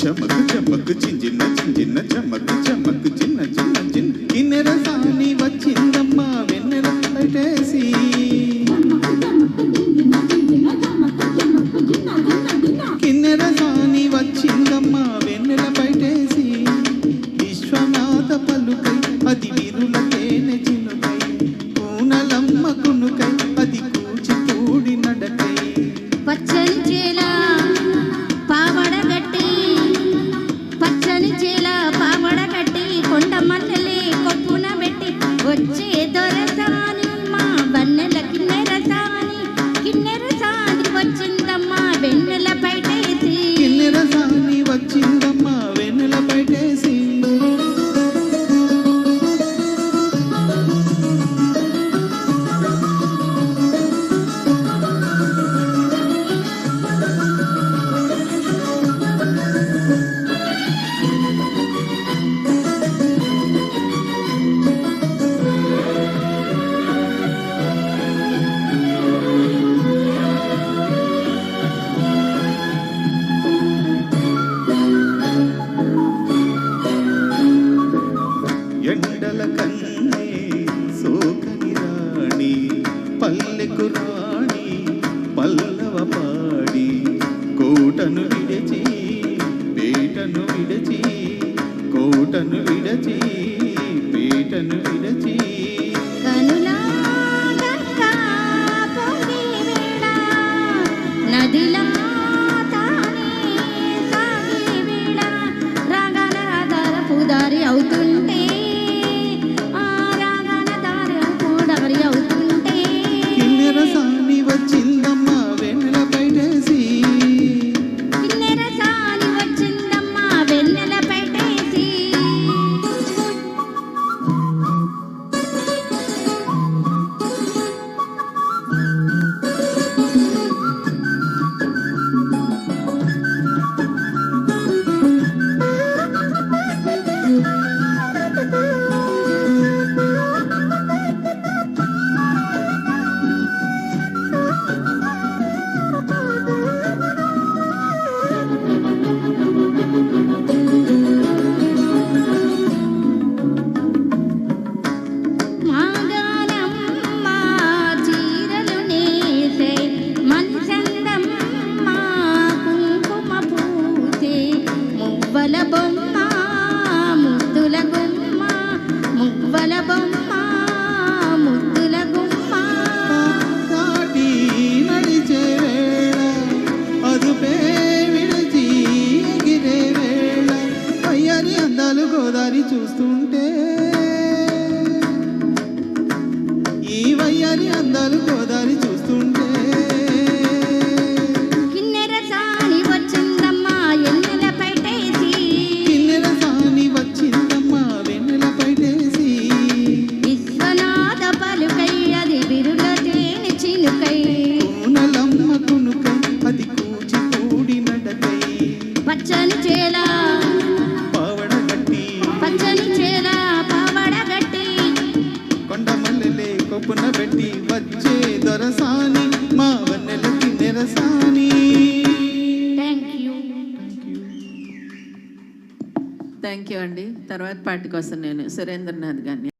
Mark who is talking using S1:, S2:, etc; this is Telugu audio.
S1: చమక్ చమక్ చింజిన్న చింజిన్న చమక్ చమక్ చిన్న చిన్న చిన్న కిన్నెర సాని వచ్చిందమ్మా వెన్నెల పట్టేసి కిన్నెర సాని వచ్చిందమ్మా వెన్నెల పట్టేసి విశ్వనాథ పలుకై అది విరుల తేనె చినుకై కూనలమ్మ కునుకై అది కూచిపూడి నడకై
S2: పచ్చని చేల పావడగట్టి పచ్చని చేల పావడగట్టి కొండ మల్లెలే కొప్పున పెట్టి వచ్చే దొరసాని మా వన్నెల కిన్నెర సాని వచ్చిందమ్మా వెన్నెల పైటేసి
S1: కిన్నెర సాని వచ్చిందమ్మా వెన్నెల పైటేసి ఎండల కన్నే సోకని రాణి పల్లెకు రాణి పల్లవ పాడి కోటను విడచి పేటను విడచి కోటను విడచి పేటను విడచి
S2: కనులా గంగా పొంగి వేళ నదిలా తానే సాగే వేళ రాగాల రాగాల పూదారి అవుతుంటే ఆ రాగాల దారి పూదారి అవుతుంటే
S1: కిన్నెర సాని వచ్చిందమ్మా వెన్నెల పైటేసి
S2: కిన్నెర సాని వచ్చిందమ్మా వెన్నెల పైటేసి మాగానమ్మ చీరలు నేసే మనిషందమ్మ కుంకుమ పూసే మువ్వల బొమ్మ ముద్దుల గుమ్మ మువ్వల బొమ్మ ముద్దుల గుమ్మ
S1: దాటి నడిచే వేళ అదుపే విడిచి ఎగిరే వేళ అయ్యని అందాలు గోదారి చూస్తుంటే ఈ వయ్యారి అందాలు గోదారి చూస్తుంటే
S2: కిన్నెర సాని వచ్చిందమ్మా ఎన్నెల పైటేసి
S1: కిన్నెర సాని వచ్చిందమ్మా వెన్నెల పైటేసి
S2: విశ్వనాథ పలుకై అది విరుల తేనె చినుకై
S1: కూనలమ్మ కునుకై అది కూచిపూడి నడకై
S2: పచ్చని చేల
S1: పావడగట్టి
S2: పచ్చని చేల పావడగట్టి
S1: కొండ మల్లెలే కొప్పున పెట్టి వచ్చే దొరసాని మా వన్నెల కిన్నెర సాని.
S2: థ్యాంక్ యూ
S3: అండి. తర్వాత పాట కోసం నేను సురేంద్రనాథ్ గారిని